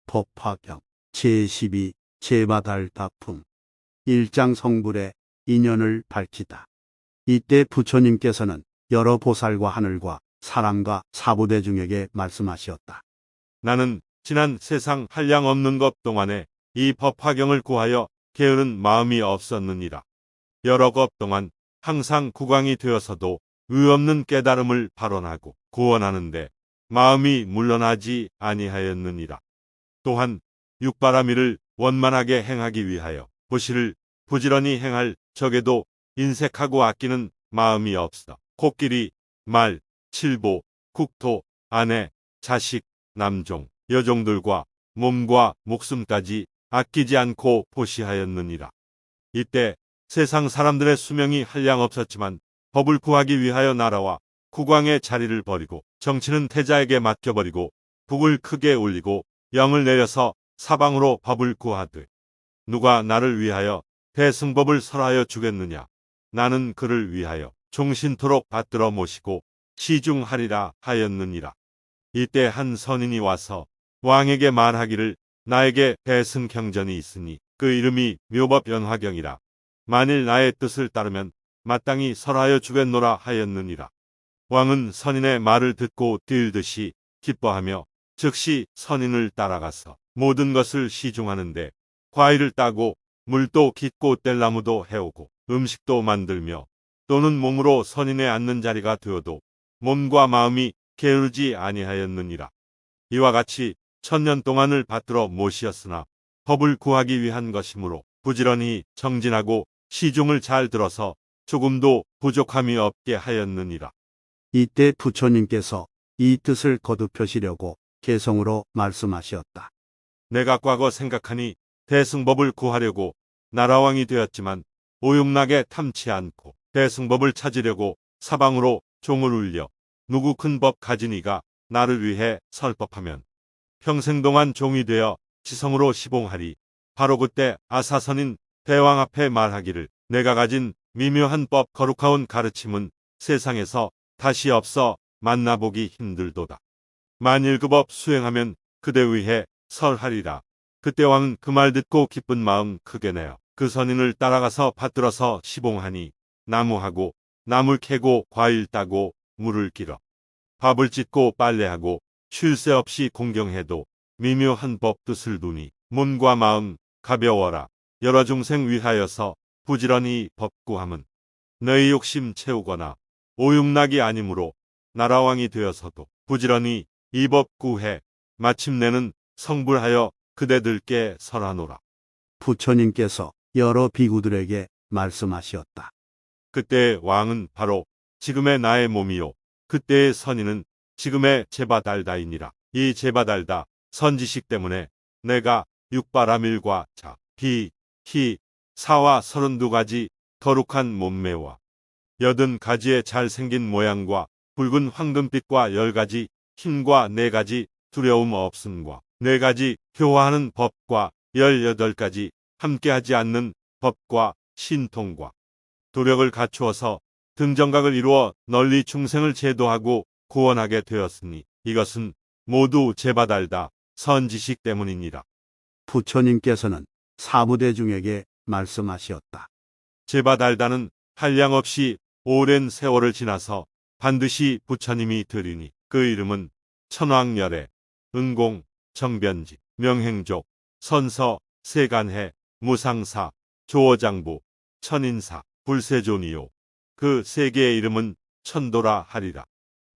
법화경 제12 제바달다품 1장 성불의 인연을 밝히다. 이때 부처님께서는 여러 보살과 하늘과 사람과 사부대중에게 말씀하시었다. 나는 지난 세상 한량 없는 것 동안에 이 법화경을 구하여 게으른 마음이 없었느니라. 여러 것 동안 항상 국왕이 되어서도 의없는 깨달음을 발언하고 구원하는데 마음이 물러나지 아니하였느니라. 또한 육바라밀을 원만하게 행하기 위하여 보시를 부지런히 행할 적에도 인색하고 아끼는 마음이 없어 코끼리, 말, 칠보, 국토, 아내, 자식, 남종, 여종들과 몸과 목숨까지 아끼지 않고 보시하였느니라. 이때 세상 사람들의 수명이 한량 없었지만 법을 구하기 위하여 나라와 국왕의 자리를 버리고 정치는 태자에게 맡겨버리고 북을 크게 올리고 영을 내려서 사방으로 법을 구하되 누가 나를 위하여 대승법을 설하여 주겠느냐. 나는 그를 위하여 종신토록 받들어 모시고 시중하리라 하였느니라. 이때 한 선인이 와서 왕에게 말하기를 나에게 대승경전이 있으니 그 이름이 묘법연화경이라. 만일 나의 뜻을 따르면 마땅히 설하여 주겠노라 하였느니라. 왕은 선인의 말을 듣고 뛰듯이 기뻐하며 즉시 선인을 따라가서 모든 것을 시중하는데 과일을 따고 물도 깃고 뗄나무도 해오고 음식도 만들며 또는 몸으로 선인의 앉는 자리가 되어도 몸과 마음이 게으르지 아니하였느니라. 이와 같이 1000년 동안을 받들어 모시었으나 법을 구하기 위한 것이므로 부지런히 정진하고 시중을 잘 들어서 조금도 부족함이 없게 하였느니라. 이때 부처님께서 이 뜻을 거듭하시려고 개성으로 말씀하셨다. 내가 과거 생각하니 대승법을 구하려고 나라왕이 되었지만 오용나게 탐치 않고 대승법을 찾으려고 사방으로 종을 울려 누구 큰 법 가진 이가 나를 위해 설법하면 평생 동안 종이 되어 지성으로 시봉하리. 바로 그때 아사선인 대왕 앞에 말하기를 내가 가진 미묘한 법 거룩하온 가르침은 세상에서 다시 없어 만나보기 힘들도다. 만일 그 법 수행하면 그대 위해 설하리라. 그때 왕은 그 말 듣고 기쁜 마음 크게 내어 그 선인을 따라가서 받들어서 시봉하니 나무하고 나물 캐고 과일 따고 물을 길어 밥을 짓고 빨래하고 쉴 새 없이 공경해도 미묘한 법 뜻을 두니 몸과 마음 가벼워라. 여러 중생 위하여서 부지런히 법구함은 너희 욕심 채우거나 오용락이 아니므로 나라왕이 되어서도 부지런히 이 법 구해 마침내는 성불하여 그대들께 설하노라. 부처님께서 여러 비구들에게 말씀하셨다. 그때 왕은 바로 지금의 나의 몸이요 그때의 선인은 지금의 제바달다이니라. 이 제바달다 선지식 때문에 내가 육바라밀과 자, 비, 희, 사와 32가지 거룩한 몸매와 80가지의 잘생긴 모양과 붉은 황금빛과 10가지 힘과 4가지 두려움 없음과 4가지 교화하는 법과 18가지 함께하지 않는 법과 신통과 도력을 갖추어서 등정각을 이루어 널리 중생을 제도하고 구원하게 되었으니 이것은 모두 제바달다 선지식 때문이니라. 부처님께서는 사부대중에게 말씀하셨다. 제바달다는 한량 없이 오랜 세월을 지나서 반드시 부처님이 되리니 그 이름은 천왕열애, 은공, 정변지, 명행족, 선서, 세간해, 무상사, 조어장부, 천인사, 불세존이요. 그 세 개의 이름은 천도라 하리라.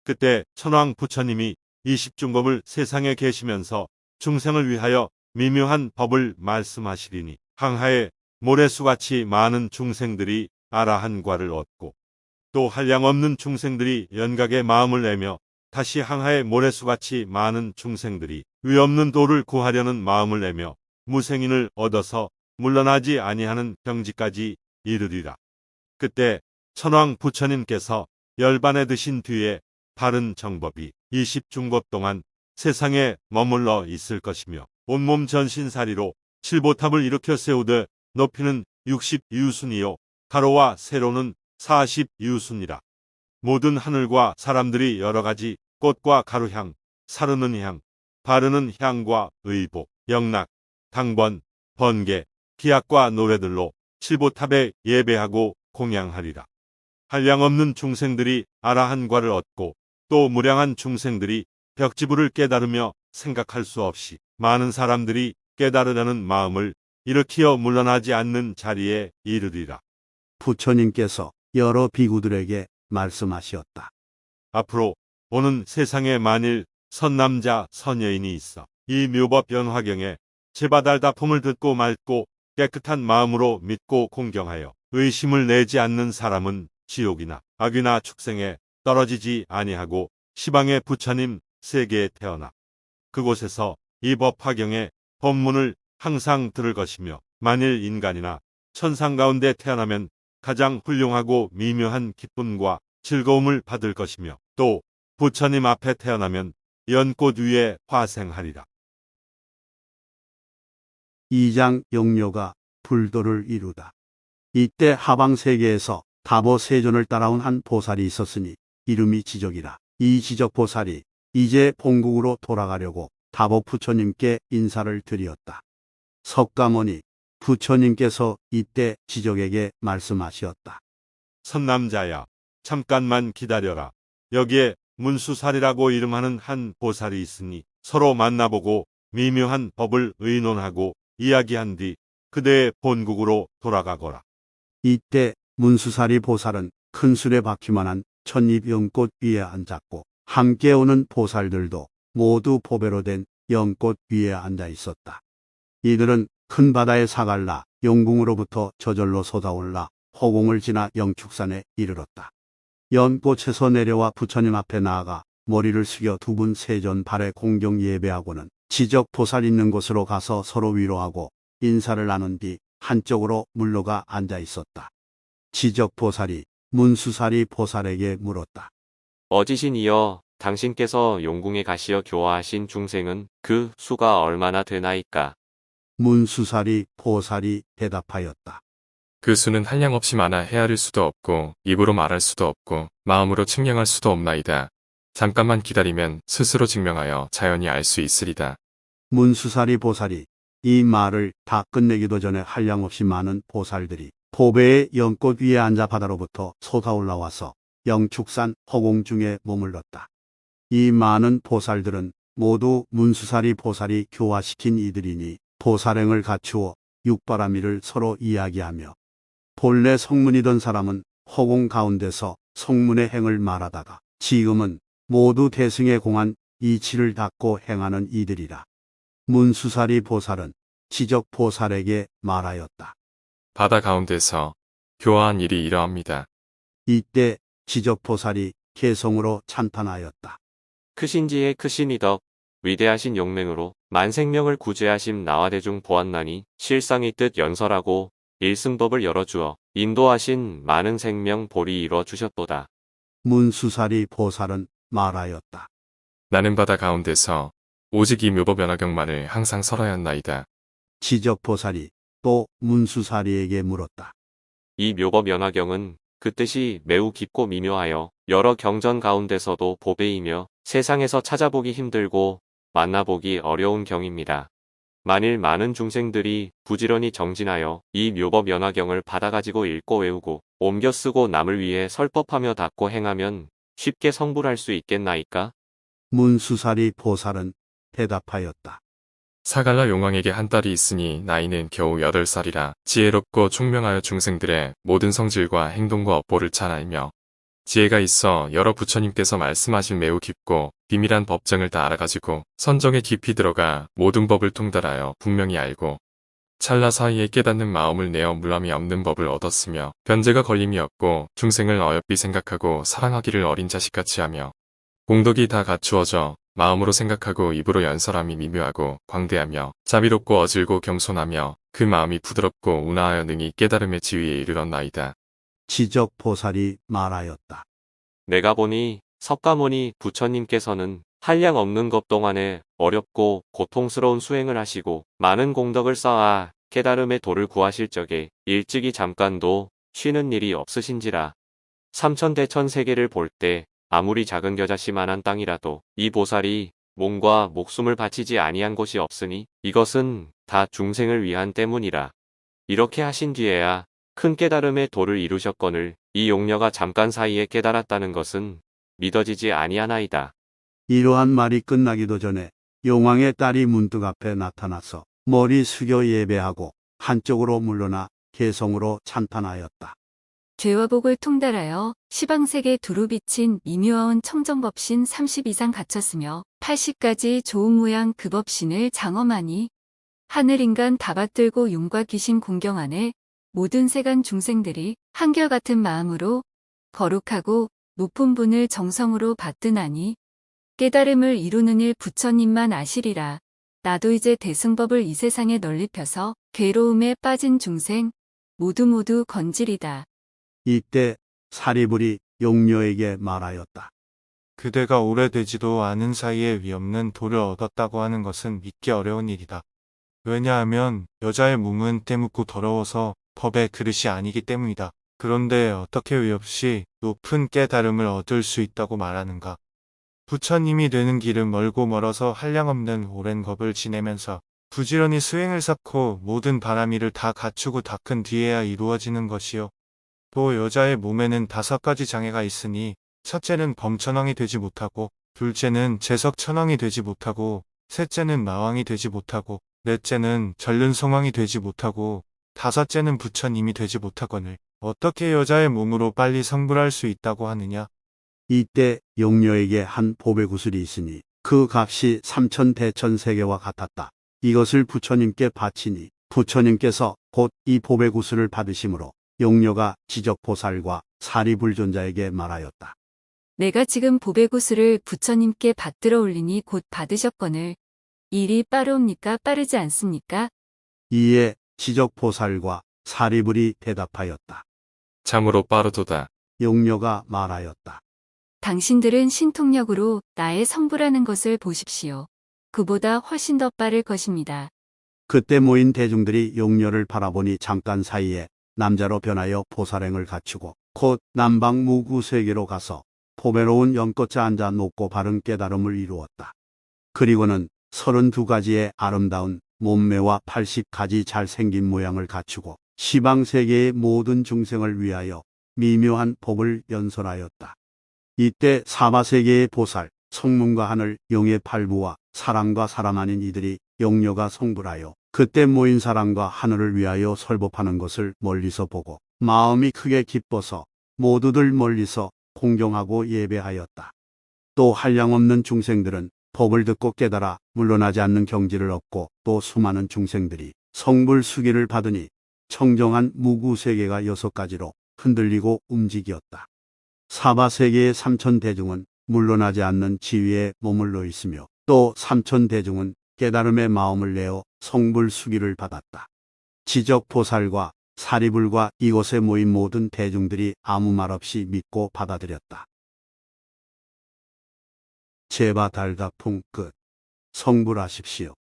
그때 천왕 부처님이 20중법을 세상에 계시면서 중생을 위하여 미묘한 법을 말씀하시리니 항하에 모래수같이 많은 중생들이 아라한과를 얻고 또 한량 없는 중생들이 연각의 마음을 내며 다시 항하에 모래수같이 많은 중생들이 위없는 도를 구하려는 마음을 내며 무생인을 얻어서 물러나지 아니하는 경지까지 이르리라. 그때 천왕 부처님께서 열반에 드신 뒤에 바른 정법이 20중법 동안 세상에 머물러 있을 것이며 온몸 전신사리로 칠보탑을 일으켜 세우되 높이는 60유순이요 가로와 세로는 40유순이라. 모든 하늘과 사람들이 여러 가지 꽃과 가루향, 사르는 향, 바르는 향과 의복, 영락, 당번, 번개, 기악과 노래들로 칠보탑에 예배하고 공양하리라. 한량없는 중생들이 아라한과를 얻고 또 무량한 중생들이 벽지부를 깨달으며 생각할 수 없이 많은 사람들이 깨달으려는 마음을 일으키어 물러나지 않는 자리에 이르리라. 부처님께서 여러 비구들에게 말씀하시었다. 앞으로 오는 세상에 만일 선남자 선여인이 있어 이 묘법 연화경에 제바달다품을 듣고 맑고 깨끗한 마음으로 믿고 공경하여 의심을 내지 않는 사람은 지옥이나 악이나 축생에 떨어지지 아니하고 시방의 부처님 세계에 태어나 그곳에서 이 법화경의 법문을 항상 들을 것이며 만일 인간이나 천상 가운데 태어나면 가장 훌륭하고 미묘한 기쁨과 즐거움을 받을 것이며 또 부처님 앞에 태어나면 연꽃 위에 화생하리라. 2장 영묘가 불도를 이루다. 이때 하방세계에서 다보 세존을 따라온 한 보살이 있었으니 이름이 지적이라. 이 지적 보살이 이제 본국으로 돌아가려고 다보 부처님께 인사를 드리었다. 석가모니 부처님께서 이때 지적에게 말씀하시었다. 선남자야, 잠깐만 기다려라. 여기에 문수살이라고 이름하는 한 보살이 있으니 서로 만나보고 미묘한 법을 의논하고 이야기한 뒤 그대의 본국으로 돌아가거라. 이때 문수사리 보살은 큰 술에 박히만한 찻잎 연꽃 위에 앉았고 함께 오는 보살들도 모두 보배로 된 연꽃 위에 앉아 있었다. 이들은 큰 바다의 사갈라 영궁으로부터 저절로 솟아올라 허공을 지나 영축산에 이르렀다. 연꽃에서 내려와 부처님 앞에 나아가 머리를 숙여 두 분 세존 발에 공경 예배하고는 지적 보살 있는 곳으로 가서 서로 위로하고 인사를 나눈 뒤 한쪽으로 물러가 앉아 있었다. 지적 보살이 문수사리 보살에게 물었다. 어지신이여, 당신께서 용궁에 가시어 교화하신 중생은 그 수가 얼마나 되나이까? 문수사리 보살이 대답하였다. 그 수는 한량없이 많아 헤아릴 수도 없고 입으로 말할 수도 없고 마음으로 측량할 수도 없나이다. 잠깐만 기다리면 스스로 증명하여 자연히 알 수 있으리다. 문수사리 보살이 이 말을 다 끝내기도 전에 한량없이 많은 보살들이 보배의 연꽃 위에 앉아 바다로부터 솟아올라와서 영축산 허공 중에 머물렀다. 이 많은 보살들은 모두 문수사리 보살이 교화시킨 이들이니 보살행을 갖추어 육바라밀을 서로 이야기하며 본래 성문이던 사람은 허공 가운데서 성문의 행을 말하다가 지금은 모두 대승에 공한 이치를 닦고 행하는 이들이라. 문수사리 보살은 지적 보살에게 말하였다. 바다 가운데서 교화한 일이 이러합니다. 이때 지적 보살이 개성으로 찬탄하였다. 크신지의 크신이덕, 위대하신 용맹으로 만생명을 구제하심 나와 대중 보았나니 실상이 뜻 연설하고 일승법을 열어주어 인도하신 많은 생명 보리 이루어 주셨도다. 문수사리 보살은 말하였다. 나는 바다 가운데서 오직 이 묘법 연화경만을 항상 설하였나이다. 지적 보살이 또 문수사리에게 물었다. 이 묘법 연화경은 그 뜻이 매우 깊고 미묘하여 여러 경전 가운데서도 보배이며 세상에서 찾아보기 힘들고 만나보기 어려운 경입니다. 만일 많은 중생들이 부지런히 정진하여 이 묘법 연화경을 받아가지고 읽고 외우고 옮겨 쓰고 남을 위해 설법하며 닦고 행하면 쉽게 성불할 수 있겠나이까? 문수사리 보살은 대답하였다. 사갈라 용왕에게 한 딸이 있으니 나이는 겨우 8살이라 지혜롭고 총명하여 중생들의 모든 성질과 행동과 업보를 잘 알며 지혜가 있어 여러 부처님께서 말씀하신 매우 깊고 비밀한 법정을 다 알아가지고 선정에 깊이 들어가 모든 법을 통달하여 분명히 알고 찰나 사이에 깨닫는 마음을 내어 물함이 없는 법을 얻었으며 변제가 걸림이 없고 중생을 어여삐 생각하고 사랑하기를 어린 자식같이 하며 공덕이 다 갖추어져 마음으로 생각하고 입으로 연설함이 미묘하고 광대하며 자비롭고 어질고 겸손하며 그 마음이 부드럽고 운하하여 능히 깨달음의 지위에 이르렀나이다. 지적 보살이 말하였다. 내가 보니 석가모니 부처님께서는 한량 없는 것 동안에 어렵고 고통스러운 수행을 하시고 많은 공덕을 쌓아 깨달음의 도를 구하실 적에 일찍이 잠깐도 쉬는 일이 없으신지라. 삼천대천 세계를 볼 때 아무리 작은 겨자씨만한 땅이라도 이 보살이 몸과 목숨을 바치지 아니한 곳이 없으니 이것은 다 중생을 위한 때문이라. 이렇게 하신 뒤에야 큰 깨달음의 도를 이루셨거늘 이 용녀가 잠깐 사이에 깨달았다는 것은 믿어지지 아니하나이다. 이러한 말이 끝나기도 전에 용왕의 딸이 문득 앞에 나타나서 머리 숙여 예배하고 한쪽으로 물러나 개성으로 찬탄하였다. 죄와 복을 통달하여 시방세계 두루 비친 미묘한 청정법신 30 이상 갖췄으며 80가지 좋은 모양 그 법신을 장엄하니 하늘인간 다 받들고 용과 귀신 공경하네 모든 세간 중생들이 한결같은 마음으로 거룩하고 높은 분을 정성으로 받드나니 깨달음을 이루는 일 부처님만 아시리라. 나도 이제 대승법을 이 세상에 널리 펴서 괴로움에 빠진 중생 모두 건지리다. 이때 사리불이 용녀에게 말하였다. 그대가 오래되지도 않은 사이에 위없는 도를 얻었다고 하는 것은 믿기 어려운 일이다. 왜냐하면 여자의 몸은 때묻고 더러워서 법의 그릇이 아니기 때문이다. 그런데 어떻게 의 없이 높은 깨달음을 얻을 수 있다고 말하는가? 부처님이 되는 길은 멀고 멀어서 한량없는 오랜 겁을 지내면서 부지런히 수행을 쌓고 모든 바람일을 다 갖추고 닦은 뒤에야 이루어지는 것이요. 또 여자의 몸에는 5가지 장애가 있으니 첫째는 범천왕이 되지 못하고 둘째는 재석천왕이 되지 못하고 셋째는 마왕이 되지 못하고 넷째는 전륜성왕이 되지 못하고 다섯째는 부처님이 되지 못하거늘 어떻게 여자의 몸으로 빨리 성불할 수 있다고 하느냐? 이때 용녀에게 한 보배 구슬이 있으니 그 값이 3,000대천세계와 같았다. 이것을 부처님께 바치니 부처님께서 곧 이 보배 구슬을 받으심으로 용녀가 지적보살과 사리불존자에게 말하였다. 내가 지금 보배구슬을 부처님께 받들어 올리니 곧 받으셨거늘 일이 빠르옵니까 빠르지 않습니까? 이에 지적보살과 사리불이 대답하였다. 참으로 빠르도다. 용녀가 말하였다. 당신들은 신통력으로 나의 성불하는 것을 보십시오. 그보다 훨씬 더 빠를 것입니다. 그때 모인 대중들이 용녀를 바라보니 잠깐 사이에 남자로 변하여 보살행을 갖추고 곧 남방 무구세계로 가서 포배로운 연꽃에 앉아 높고 바른 깨달음을 이루었다. 그리고는 32가지의 아름다운 몸매와 80가지 잘생긴 모양을 갖추고 시방세계의 모든 중생을 위하여 미묘한 법을 연설하였다. 이때 사바세계의 보살, 성문과 하늘, 용의 팔부와 사람과 사람 아닌 이들이 용녀가 성불하여 그때 모인 사람과 하늘을 위하여 설법하는 것을 멀리서 보고 마음이 크게 기뻐서 모두들 멀리서 공경하고 예배하였다. 또 한량없는 중생들은 법을 듣고 깨달아 물러나지 않는 경지를 얻고 또 수많은 중생들이 성불 수기를 받으니 청정한 무구세계가 6가지로 흔들리고 움직였다. 사바세계의 3,000대중은 물러나지 않는 지위에 머물러 있으며 또 3,000대중은 깨달음의 마음을 내어 성불 수기를 받았다. 지적보살과 사리불과 이곳에 모인 모든 대중들이 아무 말 없이 믿고 받아들였다. 제바달다풍 끝. 성불하십시오.